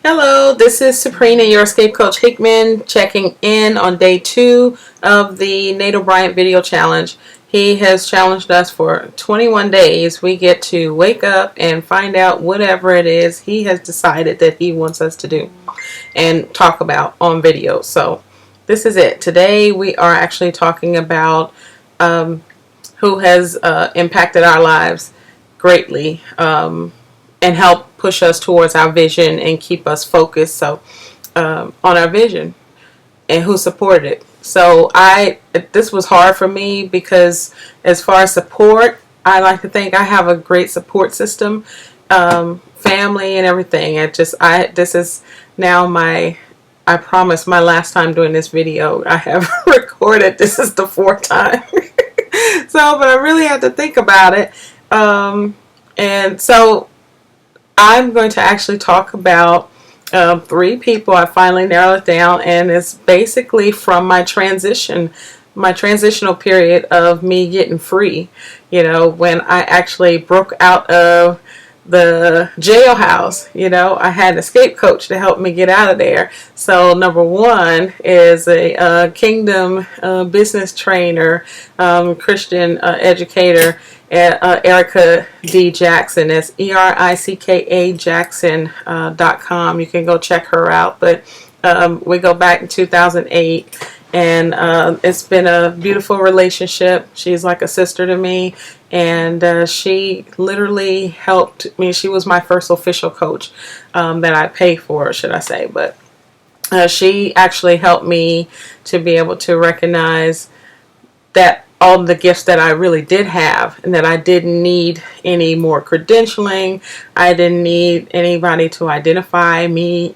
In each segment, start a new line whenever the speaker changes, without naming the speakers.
Hello, this is Sabrina, your Escape Coach Hickman, checking in on day 2 of the Nate O'Brien video challenge. He has challenged us for 21 days. We get to wake up and find out whatever it is he has decided that he wants us to do and talk about on video. So this is it. Today we are actually talking about who has impacted our lives greatly. And help push us towards our vision and keep us focused on our vision, and who supported it. So this was hard for me because as far as support, I like to think I have a great support system, family and everything. This is now I promise my last time doing this video. I have recorded. This is the 4th time. But I really had to think about it. And so I'm going to actually talk about 3 people. I finally narrowed it down, and it's basically from my transitional period of me getting free. When I actually broke out of the jailhouse, I had an escape coach to help me get out of there. So number 1 is a kingdom business trainer, Christian educator, Erica D. Jackson. That's ERICKA Jackson.com. You can go check her out. But we go back in 2008, and it's been a beautiful relationship. She's like a sister to me, and she literally helped me. She was my first official coach that I pay for, should I say. But she actually helped me to be able to recognize that all the gifts that I really did have, and that I didn't need any more credentialing. I didn't need anybody to identify me,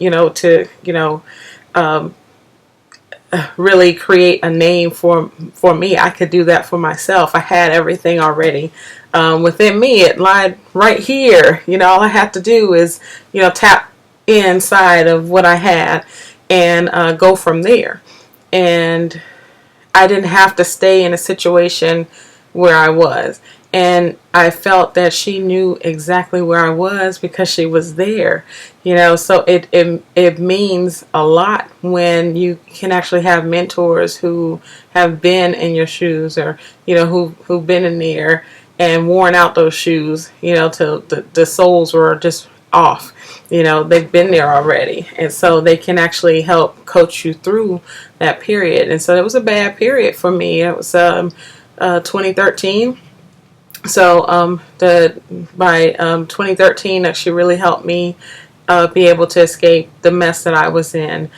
really create a name for me. I could do that for myself. I had everything already within me. It lied right here. All I have to do is, tap inside of what I had and go from there. And I didn't have to stay in a situation where I was. And I felt that she knew exactly where I was because she was there. So it means a lot when you can actually have mentors who have been in your shoes, or, who've been in there and worn out those shoes, till the soles were just off. They've been there already, and so they can actually help coach you through that period. And so it was a bad period for me. It was 2013. So by 2013, she really helped me be able to escape the mess that I was in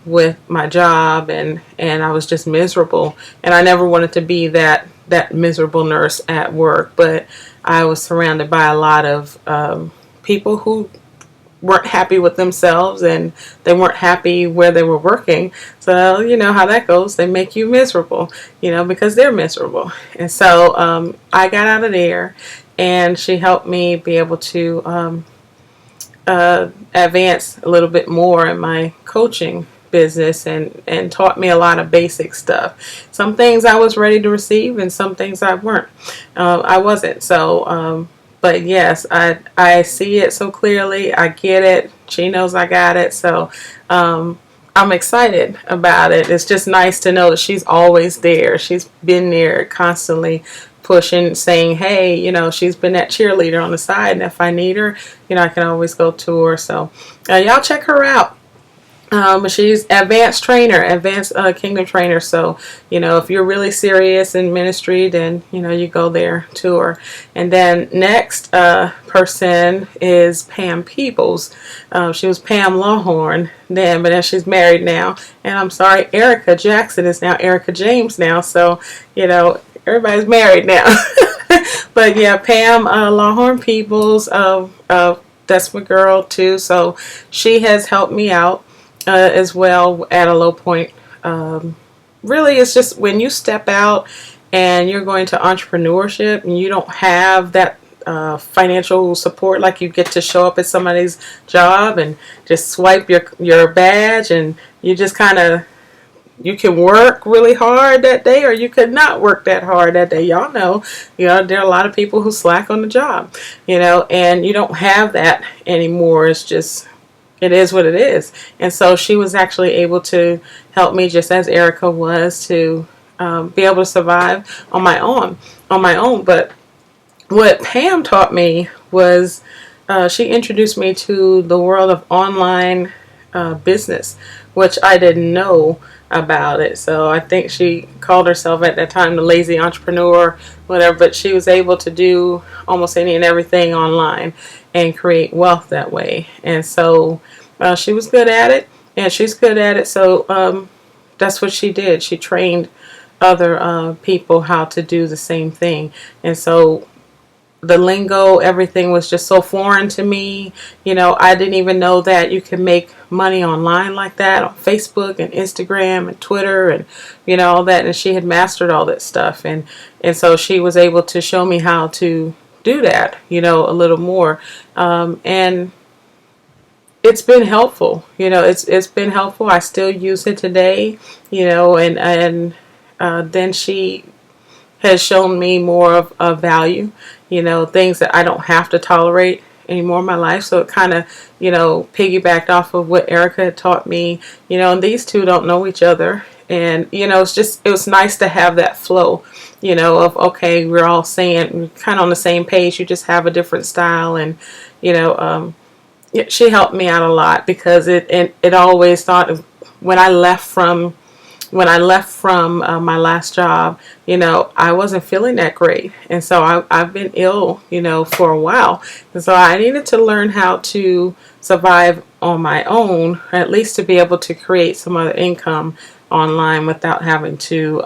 with my job, and I was just miserable. And I never wanted to be that miserable nurse at work, but I was surrounded by a lot of people who weren't happy with themselves, and they weren't happy where they were working. So you know how that goes. They make you miserable, because they're miserable. And so I got out of there, and she helped me be able to advance a little bit more in my coaching business, and taught me a lot of basic stuff. Some things I was ready to receive, and some things I weren't. I wasn't. So but yes, I see it so clearly. I get it. She knows I got it. So I'm excited about it. It's just nice to know that she's always there. She's been there constantly pushing, saying, hey, she's been that cheerleader on the side. And if I need her, I can always go to her. So y'all check her out. She's advanced kingdom trainer. So, if you're really serious in ministry, then, you go there to her. And then next person is Pam Peebles. She was Pam Lawhorn then, but then she's married now. And I'm sorry, Erica Jackson is now Erica James now. So, everybody's married now. But yeah, Pam Lawhorn Peebles, that's my girl too. So she has helped me out as well at a low point. Really, it's just when you step out and you're going to entrepreneurship and you don't have that financial support, like you get to show up at somebody's job and just swipe your badge, and you just kind of, you can work really hard that day, or you could not work that hard that day. Y'all know, there are a lot of people who slack on the job, and you don't have that anymore. It's just it is what it is. And so she was actually able to help me, just as Erica was, to be able to survive on my own. But what Pam taught me was she introduced me to the world of online business, which I didn't know about it. So I think she called herself at that time the lazy entrepreneur, whatever, but she was able to do almost any and everything online and create wealth that way. And so she was good at it, and she's good at it. So that's what she did. She trained other people how to do the same thing. And so the lingo, everything was just so foreign to me. I didn't even know that you can make money online like that on Facebook and Instagram and Twitter and all that. And she had mastered all that stuff, and so she was able to show me how to do that, a little more, and it's been helpful. It's been helpful. I still use it today, and then she has shown me more of value, things that I don't have to tolerate anymore in my life. So it kind of, piggybacked off of what Erica had taught me, and these two don't know each other. And, it was nice to have that flow, of, okay, we're all saying, we're kind of on the same page, you just have a different style. And, she helped me out a lot, because it always thought, when I left from my last job, I wasn't feeling that great. And so I've been ill, for a while. And so I needed to learn how to survive on my own, or at least to be able to create some other income online without having to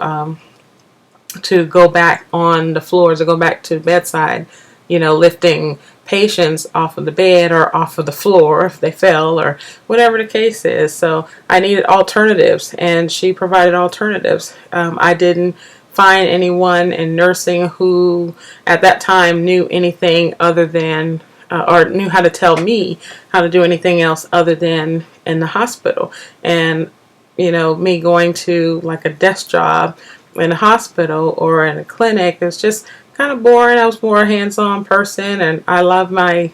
go back on the floors, or go back to the bedside, lifting patients off of the bed or off of the floor if they fell, or whatever the case is. So I needed alternatives, and she provided alternatives. I didn't find anyone in nursing who at that time knew anything other than or knew how to tell me how to do anything else other than in the hospital. And me going to like a desk job in a hospital or in a clinic, it's just kind of boring. I was more a hands-on person, and I love my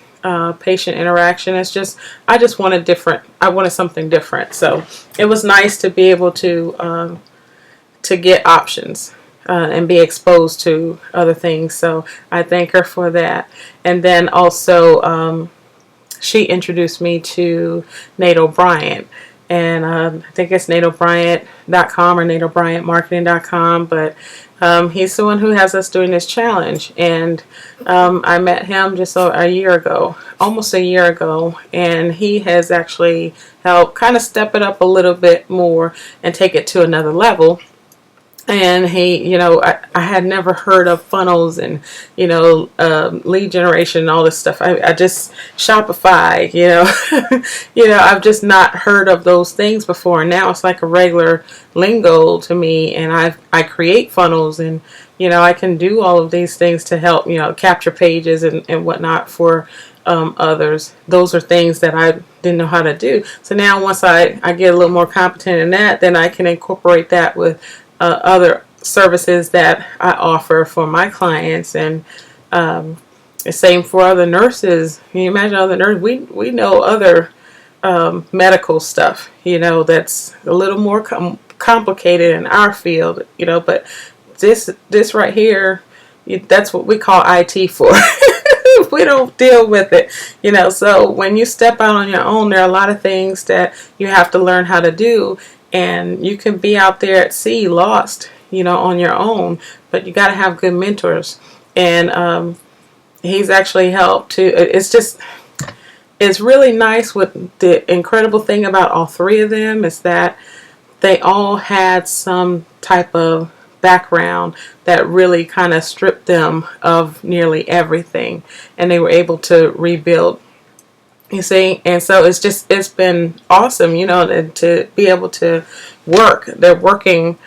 patient interaction. I just wanted different. I wanted something different. So it was nice to be able to get options and be exposed to other things. So I thank her for that. And then also she introduced me to Nate O'Brien. And I think it's NateO'Brien.com or NateO'BrienMarketing.com, but he's the one who has us doing this challenge. And I met him just a year ago, almost a year ago, and he has actually helped kind of step it up a little bit more and take it to another level. And he, I had never heard of funnels and, lead generation and all this stuff. I just, Shopify, I've just not heard of those things before. And now it's like a regular lingo to me. And I create funnels, and, I can do all of these things to help, capture pages and whatnot for others. Those are things that I didn't know how to do. So now once I get a little more competent in that, then I can incorporate that with other services that I offer for my clients. And the same for other nurses. Can you imagine other nurses? We know other medical stuff, that's a little more complicated in our field, but this right here, that's what we call IT for. We don't deal with it, so when you step out on your own, there are a lot of things that you have to learn how to do. And you can be out there at sea lost, on your own, but you got to have good mentors. And he's actually helped to, it's really nice. What the incredible thing about all three of them is that they all had some type of background that really kind of stripped them of nearly everything, and they were able to rebuild. You see, and so it's been awesome, to be able to work. They're working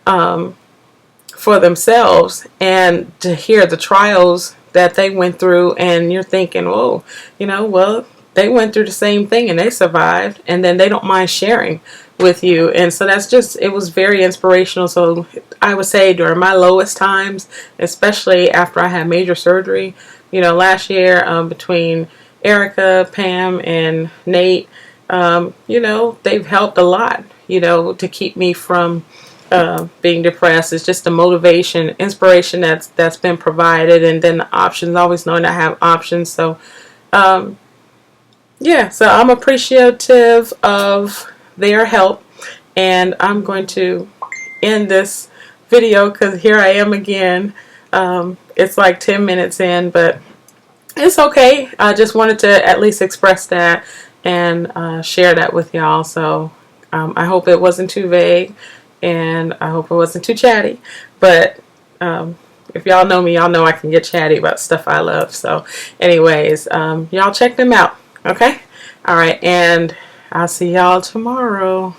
for themselves, and to hear the trials that they went through, and you're thinking, oh, well, they went through the same thing and they survived, and then they don't mind sharing with you. And so it was very inspirational. So I would say during my lowest times, especially after I had major surgery, last year, between Erica, Pam, and Nate, you know, they've helped a lot, you know, to keep me from being depressed. It's just the motivation, inspiration that's been provided, and then the options, always knowing I have options. So yeah, so I'm appreciative of their help, and I'm going to end this video because here I am again. It's like 10 minutes in, but it's okay. I just wanted to at least express that and share that with y'all. So I hope it wasn't too vague, and I hope it wasn't too chatty. But if y'all know me, y'all know I can get chatty about stuff I love. So anyways, y'all check them out. Okay? All right. And I'll see y'all tomorrow.